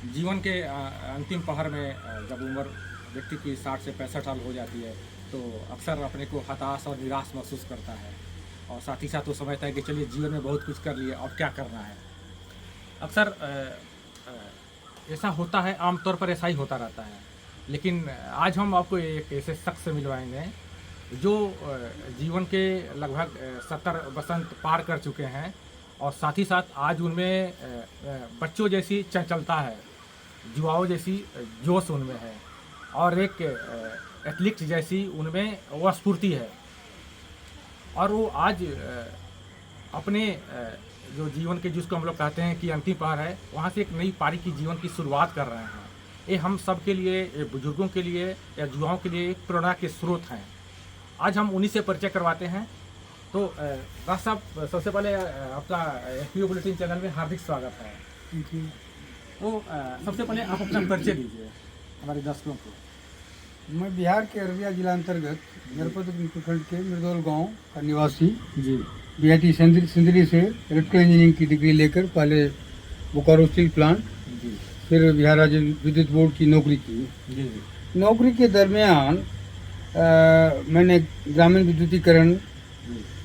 जीवन के अंतिम पहर में जब उम्र व्यक्ति की 60 से 65 साल हो जाती है तो अक्सर अपने को हताश और निराश महसूस करता है और साथ ही साथ वो समझता है कि चलिए जीवन में बहुत कुछ कर लिए अब क्या करना है। अक्सर ऐसा होता है, आमतौर पर ऐसा ही होता रहता है। लेकिन आज हम आपको एक ऐसे शख्स से मिलवाएंगे जो जीवन के लगभग 70 वसंत पार कर चुके हैं और साथ ही साथ आज उनमें बच्चों जैसी चंचलता है, युवाओं जैसी जोश उनमें है और एक एथलीट जैसी उनमें वह स्फूर्ति है। और वो आज अपने जो जीवन के, जिसको हम लोग कहते हैं कि अंतिम पार है, वहाँ से एक नई पारी की जीवन की शुरुआत कर रहे हैं। ये हम सब के लिए, बुजुर्गों के लिए या युवाओं के लिए एक प्रेरणा के स्रोत हैं। आज हम उन्हीं से परिचय करवाते हैं। तो राज साहब, सबसे पहले आपका एफपीओ बुलेटिन चैनल में हार्दिक स्वागत है। Thank you. तो सबसे पहले आप अपना परिचय दीजिए हमारे दर्शकों को। मैं बिहार के अररिया जिला अंतर्गत नरपत प्रखंड के मृदौल गांव का निवासी जी बीआईटी सिंदरी से इलेक्ट्रिकल इंजीनियरिंग की डिग्री लेकर पहले बोकारो स्टील प्लांट, जी फिर बिहार राज्य विद्युत बोर्ड की नौकरी की। जी जी नौकरी के दरमियान मैंने ग्रामीण विद्युतीकरण,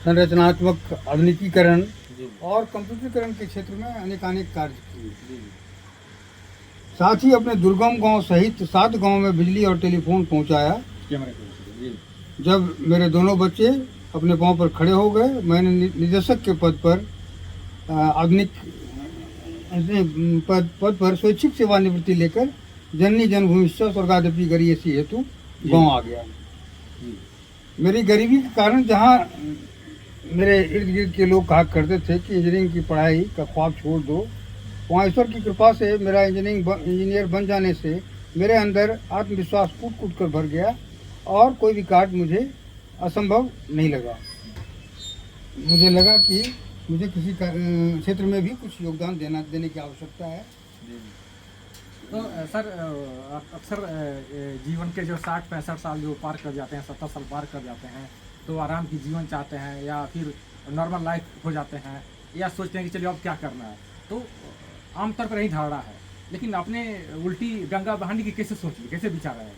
संरचनात्मक आधुनिकीकरण जी और कंप्यूटरीकरण के क्षेत्र में अनेकानेक कार्य किए। जी साथ ही अपने दुर्गम गांव सहित 7 गांव में बिजली और टेलीफोन पहुंचाया। कैमरे को जी जब मेरे दोनों बच्चे अपने पांव पर खड़े हो गए, मैंने निदेशक के पद पर आधुनिक पद पर स्वैच्छिक सेवानिवृत्ति लेकर जननी जन्मभूमि स्वर्गादपि गरीयसी हेतु गांव आ गया। जी मेरी गरीबी के कारण जहां मेरे इर्द गिर्द के लोग कहा करते थे कि इंजीनियरिंग की पढ़ाई का ख्वाब छोड़ दो, वहाँ ईश्वर की कृपा से मेरा इंजीनियर बन जाने से मेरे अंदर आत्मविश्वास कूट कूट कर भर गया और कोई भी कार्य मुझे असंभव नहीं लगा। मुझे लगा कि मुझे किसी क्षेत्र में भी कुछ योगदान देने की आवश्यकता है। तो सर, अक्सर जीवन के जो 60-65 साल जो पार कर जाते हैं, 70 साल पार कर जाते हैं, तो आराम की जीवन चाहते हैं या फिर नॉर्मल लाइफ हो जाते हैं या सोचते हैं कि चलिए अब क्या करना है। तो आमतौर पर यही धारणा है, लेकिन आपने उल्टी गंगा बहाने की कैसे सोच ली, कैसे विचार आया?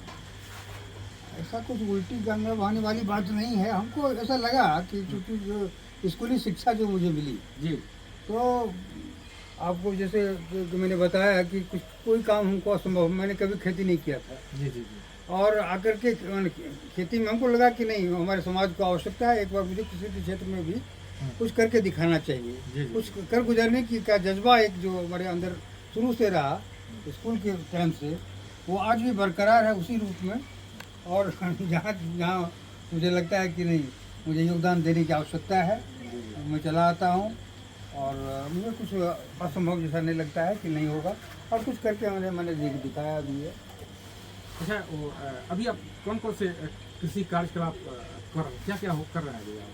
ऐसा कुछ उल्टी गंगा बहाने वाली बात नहीं है। हमको ऐसा लगा कि चूँकि जो स्कूली शिक्षा जो मुझे मिली, जी तो आपको जैसे जो मैंने बताया कि कोई काम हमको असंभव, मैंने कभी खेती नहीं किया था जी जी जी और आकर के खेती में हमको लगा कि नहीं, हमारे समाज को आवश्यकता है, एक बार मुझे किसी भी क्षेत्र में भी कुछ करके दिखाना चाहिए। जी। कुछ कर गुजरने की का जज्बा एक जो हमारे अंदर शुरू से रहा स्कूल के टाइम से, वो आज भी बरकरार है उसी रूप में। और जहाँ जहाँ मुझे लगता है कि नहीं, मुझे योगदान देने की आवश्यकता है, मैं चला आता हूँ और मुझे कुछ असंभव जैसा नहीं लगता है कि नहीं होगा, और कुछ करके मैंने दिखाया भी है। अच्छा, अभी आप कौन कौन से कृषि कार्यकलाप क्या क्या कर रहे हैं अभी आप?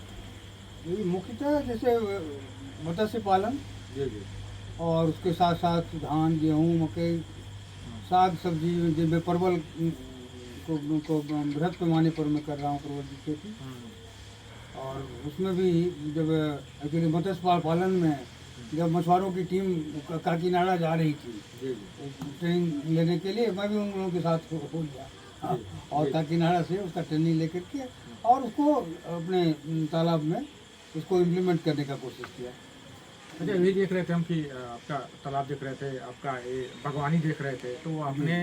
ये मुख्यतः जैसे मत्स्य पालन जी जी और उसके साथ साथ धान, गेहूँ, मकई, साग सब्जी, जिनमें परवल को बृहद पैमाने पर मैं कर रहा हूँ, परवल की खेती। और उसमें भी जब एक्चुअली मत्स्य पालन में जब मछुआरों की टीम काकीनाडा जा रही थी जी जी ट्रेनिंग लेने के लिए, मैं भी उन लोगों के साथ हो गया और काकीनाडा से उसका ट्रेनिंग लेकर के और उसको अपने तालाब में उसको इम्प्लीमेंट करने का कोशिश किया। अच्छा, यही देख रहे थे हम कि आपका तालाब देख रहे थे, आपका ये बागवानी देख रहे थे, तो आपने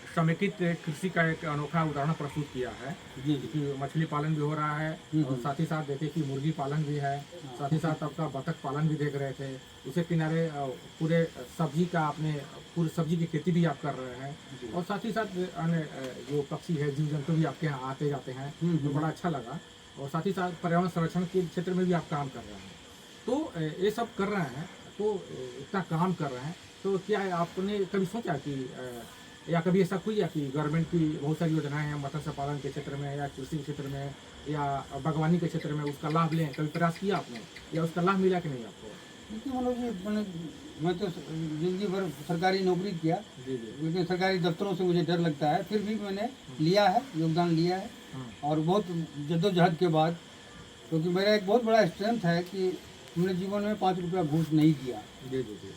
समेकित कृषि का एक अनोखा उदाहरण प्रस्तुत किया है जी कि मछली पालन भी हो रहा है और साथ ही साथ देखे कि मुर्गी पालन भी है, साथ ही साथ आपका बतख पालन भी देख रहे थे। उसके किनारे पूरे सब्जी का आपने पूरी सब्जी की खेती भी आप कर रहे हैं और साथ ही साथ अन्य जो पक्षी है, जीव जंतु भी आपके यहाँ आते जाते हैं, तो बड़ा अच्छा लगा। और साथ ही साथ पर्यावरण संरक्षण के क्षेत्र में भी आप काम कर रहे हैं। तो ये सब कर रहे हैं, तो इतना काम कर रहे हैं, तो क्या है, आपने कभी सोचा कि या कभी ऐसा कोई कि गवर्नमेंट की बहुत सारी योजनाएं हैं मत्स्य पालन के क्षेत्र में या कृषि के क्षेत्र में या बागवानी के क्षेत्र में, उसका लाभ लें, कभी प्रयास किया आपने या उसका लाभ मिला कि नहीं आपको? देखिए मनोज जी, मैं तो जिंदगी भर सरकारी नौकरी किया, जी जी लेकिन सरकारी दफ्तरों से मुझे डर लगता है, फिर भी मैंने लिया है, योगदान लिया है। और बहुत जद्दोजहद के बाद, क्योंकि मेरा एक बहुत बड़ा स्ट्रेंथ है कि हमने जीवन में 5 रुपया घूस नहीं दिया। जी जी जी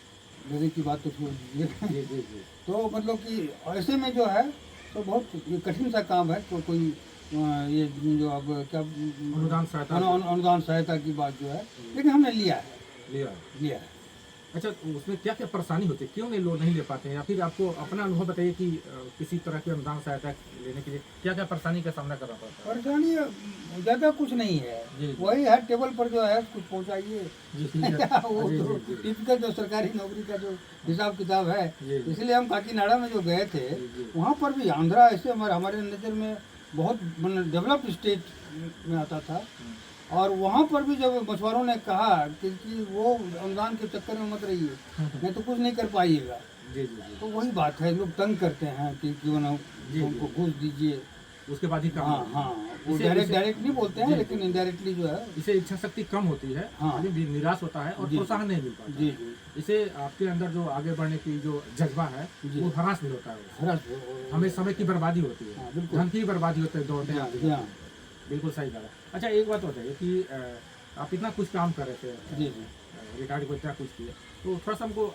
मेरे की बात तो छोड़ दीजिए। जी जी जी तो मतलब कि ऐसे में जो है तो बहुत ये कठिन सा काम है। तो कोई ये जो अब क्या अनुदान सहायता अनुदान सहायता की बात जो है, लेकिन हमने लिया है, लिया। लिया है। अच्छा, उसमें क्या क्या परेशानी होती है, क्यों नहीं लोग नहीं ले पाते हैं, या फिर आपको अपना अनुभव बताइए कि किसी तरह की अनुदान सहायता लेने के लिए क्या क्या परेशानी का सामना करना पड़ता है? परेशानी ज़्यादा कुछ नहीं है, जी, जी। वही है टेबल पर जो है कुछ पहुँचाइए। जी जी वो जी तो जी जी टिपिकल जो सरकारी नौकरी का जो हिसाब किताब है। जी, जी। इसलिए हम काकीनाडा में जो गए थे, जी, जी। वहाँ पर भी आंध्रा ऐसे हमारे नज़र में बहुत मतलब डेवलप्ड स्टेट में आता था। और वहाँ पर भी जब मछुआरों ने कहा कि वो अनुदान के चक्कर में मत रहिए, नहीं तो कुछ नहीं कर पाइएगा। जी जी जी तो वही बात है, लोग तंग करते हैं कि क्यों ना जी, उनको जी। घूस दीजिए। उसके बाद ही काम हाँ होता है। हाँ, वो इसे- डायरेक्ट इसे- डायरेक्ट नहीं बोलते जी, हैं, जी। लेकिन इनडायरेक्टली जो है। इसे इच्छा शक्ति कम होती है, हाँ। आदमी भी निराश होता है और जी, प्रोत्साहन नहीं मिल पाता जी है। जी इसे आपके अंदर जो आगे बढ़ने की जो जज्बा है जी। वो हरास भी होता है उससे। हरस हमें समय की बर्बादी होती है, हाँ, बिल्कुल। धन की बर्बादी होती है, दौड़ते हैं जी हाँ, बिल्कुल सही कहा। अच्छा, एक बात बताइए कि आप इतना कुछ काम कर रहे थे, जी जी। रिकॉर्ड को इतना कुछ किया, तो थोड़ा सा हमको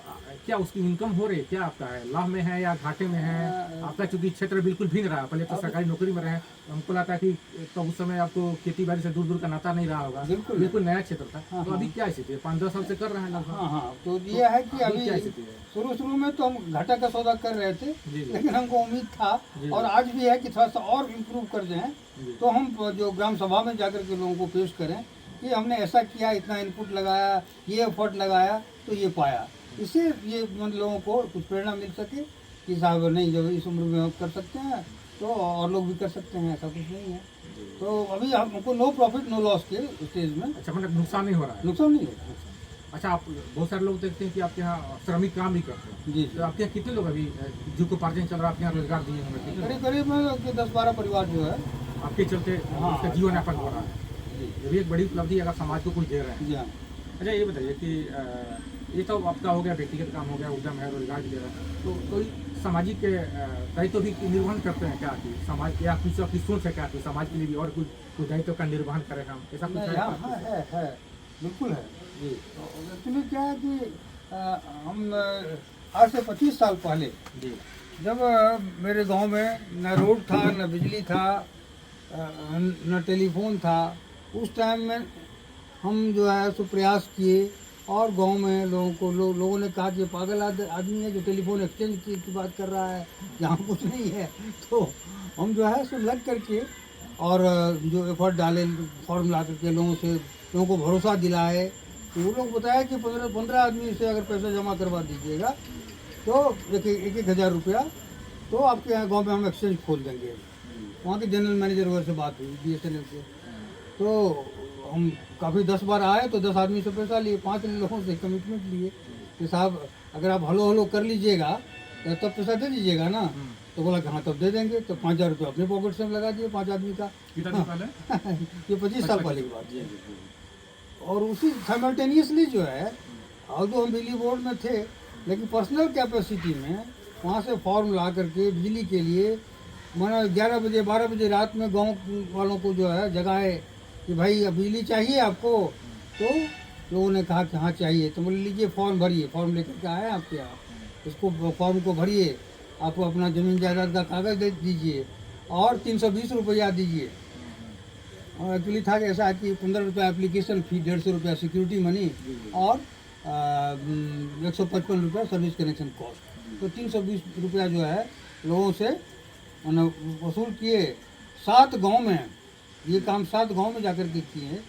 क्या उसकी इनकम हो रही है, क्या आपका है, लाभ में है या घाटे में है? आपका चूंकि क्षेत्र बिल्कुल भिन्न रहा, पहले तो सरकारी नौकरी में रहे, हमको लगता है कि तो उस समय आपको खेती बाड़ी से दूर दूर का नाता नहीं रहा होगा, बिल्कुल। बिल्कुल नया क्षेत्र था। हाँ, तो अभी क्या स्थिति है, 5-10 साल से कर रहे हैं लगभग? हाँ हाँ, तो ये है कि अभी क्या अभी स्थिति है? शुरू में तो हम घाटा का सौदा कर रहे थे, जी जी लेकिन हमको उम्मीद था जी, और जी। आज भी है कि थोड़ा सा और इम्प्रूव कर दें। जी। तो हम जो ग्राम सभा में जाकर के लोगों को पेश करें कि हमने ऐसा किया, इतना इनपुट लगाया, ये एफर्ट लगाया तो ये पाया। इससे ये मतलब लोगों को कुछ प्रेरणा मिल सके कि साहब नहीं, जब इस उम्र में हम कर सकते हैं तो और लोग भी कर सकते हैं, ऐसा कुछ नहीं है। तो अभी हमको नो प्रॉफिट नो लॉस के स्टेज में अच्छा, मतलब नुकसान नहीं हो रहा है? नुकसान नहीं है। अच्छा, आप बहुत सारे लोग देखते हैं कि आपके यहाँ श्रमिक काम भी करते हैं, जी तो जी, आपके यहाँ कितने लोग अभी जीविकोपार्जन चल रहा है, आपके यहाँ रोजगार दिए होंगे कितने लोग? करीब करीब 10-12 परिवार जो है। आपके चलते हाँ। उसका जीवन यापन हो रहा है। जी ये भी एक बड़ी उपलब्धि है अगर समाज को कुछ दे रहे हैं। जी हाँ। अच्छा, ये बताइए कि ये तो आपका हो गया, व्यक्तिगत काम हो गया, उद्यम है, रोजगार भी दे रहा है, तो कोई सामाजिक दायित्व भी निर्वहन करते हैं क्या कि समाज, या कुछ आपकी सोच है क्या कि समाज के लिए भी और कुछ दायित्व का निर्वहन करें हम, ऐसा कुछ है? हाँ हाँ, है बिल्कुल है। जी एक्चुअली क्या है कि हम आज से 25 साल पहले जी जब मेरे गांव में न रोड था, न बिजली था, न टेलीफोन था, उस टाइम में हम जो है सो प्रयास किए और गांव में लोगों ने कहा कि ये पागल आदमी है जो टेलीफोन एक्सचेंज की बात कर रहा है, यहाँ कुछ नहीं है। तो हम जो है सो लग करके और जो एफर्ट डाले, फॉर्म ला करके लोगों को भरोसा दिलाए। तो वो लोग बताया कि 15 आदमी से अगर पैसा जमा करवा दीजिएगा तो एक हज़ार रुपया तो आपके यहाँ गांव में हम एक्सचेंज खोल देंगे। वहाँ के जनरल मैनेजर वगैरह से बात हुई BSNL से, तो हम काफ़ी 10 बार आए तो 10 आदमी से पैसा लिए, 5 लोगों से कमिटमेंट लिए कि साहब अगर आप हलो हलो कर लीजिएगा तो तब पैसा दे दीजिएगा ना। तो बोला कि हाँ तब दे देंगे। तो 5,000 रुपये अपने पॉकेट से हम लगा दिए 5 आदमी का। कितना दिन पहले? ये 25 साल पहले की बात जी है। जी जी और उसी साइमल्टेनियसली जो है, ऑल्दो हम बिजली बोर्ड में थे, लेकिन पर्सनल कैपेसिटी में वहाँ से फॉर्म ला करके बिजली के लिए मैंने 11 बजे 12 बजे रात में गांव वालों को जो है जगाए कि भाई अब बिजली चाहिए आपको। तो लोगों ने कहा कि हाँ चाहिए। तो बोले लीजिए फॉर्म भरिए। फॉर्म लेकर के आए आपके यहाँ, इसको फॉर्म को भरिए, आपको अपना ज़मीन जायदाद का कागज़ दे दीजिए और 320 रुपया दीजिए। और एक्चुअली था कि ऐसा है कि 15 रुपया एप्लीकेशन फ़ी, 150 रुपया सिक्योरिटी मनी और 155 रुपया सर्विस कनेक्शन कॉस्ट। तो 320 रुपया जो है लोगों से वसूल किए। 7 गांव में ये काम 7 गांव में जाकर के किए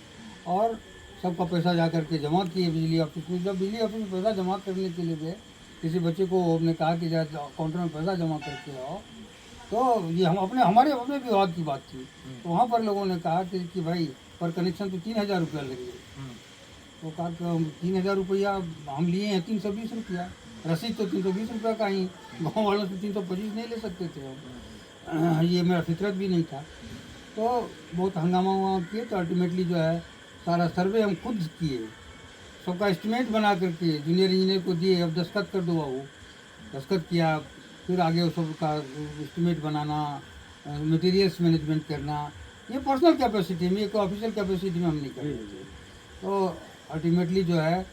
और सबका पैसा जाकर के जमा किए बिजली ऑफिस में। जब बिजली ऑफिस में पैसा जमा करने के लिए गए, किसी बच्चे को हमने कहा कि जा काउंटर में पैसा जमा करके आओ, तो ये हमारे अपने विभाग की बात थी। तो वहाँ पर लोगों ने कहा कि भाई पर कनेक्शन तो 3,000 रुपया लगेगा। तो कहा कि हम 3,000 रुपया हम लिए हैं 320 रुपया, रसीद तो 320 रुपया का ही, गाँव वालों से 325 नहीं ले सकते थे हम। ये मेरा फितरत भी नहीं था। तो बहुत हंगामा वहाँ किए। तो अल्टीमेटली जो है सारा सर्वे हम खुद किए, सबका एस्टिमेट बना करके जूनियर इंजीनियर को दिए, अब दस्तखत कर दो बाबू। दस्तखत किया, फिर आगे उस सबका एस्टिमेट बनाना, मटेरियल्स मैनेजमेंट करना, ये पर्सनल कैपेसिटी में, एक ऑफिशियल कैपेसिटी में हम नहीं कर रहे थे। तो अल्टीमेटली जो है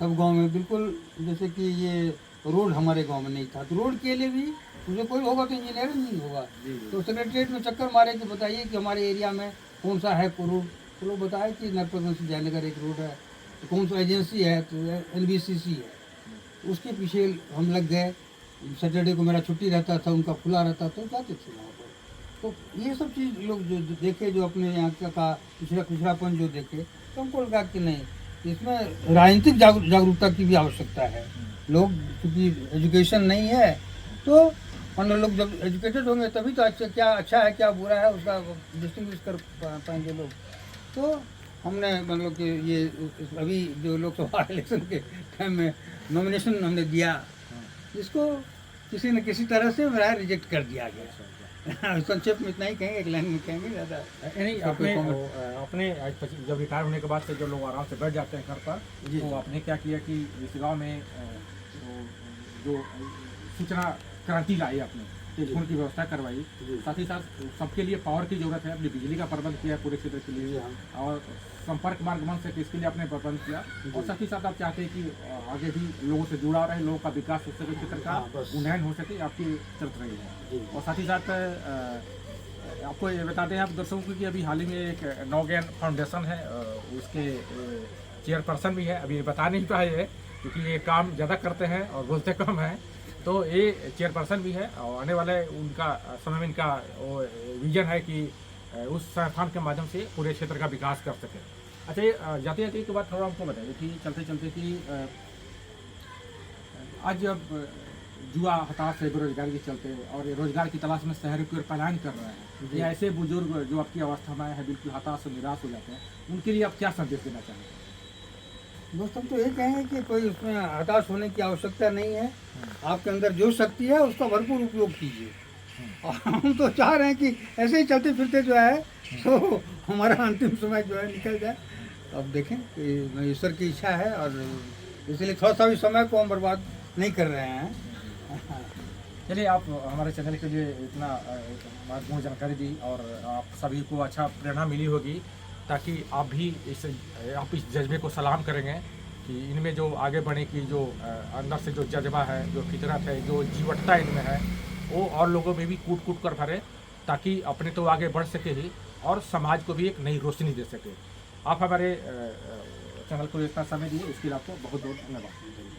सब गांव में बिल्कुल, जैसे कि ये रोड हमारे गांव में नहीं था, तो रोड के लिए भी मुझे कोई होगा तो इंजीनियर नहीं होगा। तो सेक्रेटरीट में चक्कर मारे कि बताइए कि हमारे एरिया में कौन सा है रोड, तो लोग बताए कि नरपतगंज से जयनगर एक रोड है, तो कौन सा एजेंसी है, तो NBCC है। उसके पीछे हम लग गए। सैटरडे को मेरा छुट्टी रहता था, उनका खुला रहता, तो जाते थे वहाँ पर। तो ये सब चीज़ लोग जो देखे, जो अपने यहाँ का पिछड़ापन जो देखे, तो हमको लगा कि नहीं, इसमें राजनीतिक जागरूकता की भी आवश्यकता है। लोग क्योंकि एजुकेशन नहीं है, तो मतलब लोग जब एजुकेटेड होंगे तभी तो क्या अच्छा है क्या बुरा है उसका डिस्टिंग्विश कर पाएंगे लोग। तो हमने मतलब कि ये अभी जो लोकसभा इलेक्शन के टाइम में नॉमिनेशन हमने दिया, जिसको किसी न किसी तरह से मेरा रिजेक्ट कर दिया गया। संक्षेप में इतना ही कहेंगे, एक लाइन में कहेंगे ज़्यादा नहीं। अपने जब रिटायर होने के बाद से जो लोग आराम से बैठ जाते हैं घर पर, तो आपने क्या किया कि इस गांव में जो सूचना क्रांति लाई आपने, टेलीफोन की व्यवस्था करवाई, साथ ही साथ सबके लिए पावर की जरूरत है, अपनी बिजली का प्रबंध किया पूरे क्षेत्र के लिए, और संपर्क मार्ग बन सके इसके लिए आपने प्रबंध किया, और साथ ही साथ आप चाहते हैं कि आगे भी लोगों से जुड़ा रहे, लोगों का विकास हो सके, क्षेत्र का उन्नयन हो सके, आपकी चलत रही है। और साथ ही साथ आपको ये बता दें आप दर्शकों को कि अभी हाल ही में एक नौज्ञान फाउंडेशन है, उसके चेयरपर्सन भी है। अभी बता नहीं पाए है क्योंकि ये काम ज़्यादा करते हैं और बोलते कम हैं, तो ये चेयरपर्सन भी है, और आने वाले उनका समय में इनका विजन है कि उस संस्थान के माध्यम से पूरे क्षेत्र का विकास कर सके। अच्छा, ये जाते जाते एक बात थोड़ा हमको बताइए कि चलते चलते कि आज जब जुआ, हताश है, बेरोजगारी के चलते, और रोजगार की तलाश में शहर की ओर पलायन कर रहे हैं, या ऐसे बुजुर्ग जो आपकी अवस्था में है बिल्कुल हताश और निराश हो जाते हैं, उनके लिए आप क्या संदेश देना चाहेंगे? दोस्त हम तो यही कहेंगे कि कोई उसमें हताश होने की आवश्यकता नहीं है। आपके अंदर जो शक्ति है उसका भरपूर उपयोग कीजिए। और हम तो चाह रहे हैं कि ऐसे ही चलते फिरते जो है तो हमारा अंतिम समय जो है निकल जाए। अब देखें कि ईश्वर की इच्छा है, और इसलिए थोड़ा सा भी समय को हम बर्बाद नहीं कर रहे हैं। चलिए, आप हमारे चैनल के लिए इतना महत्वपूर्ण जानकारी दी, और आप सभी को अच्छा प्रेरणा मिली होगी, ताकि आप भी इस जज्बे को सलाम करेंगे कि इनमें जो आगे बढ़ने की जो अंदर से जो जज्बा है, जो फितरत है, जो जीवटता इनमें है, वो और लोगों में भी कूट कूट कर भरे, ताकि अपने तो आगे बढ़ सके ही और समाज को भी एक नई रोशनी दे सके। आप हमारे चैनल को इतना समय दिए, इसके लिए आपको बहुत बहुत धन्यवाद।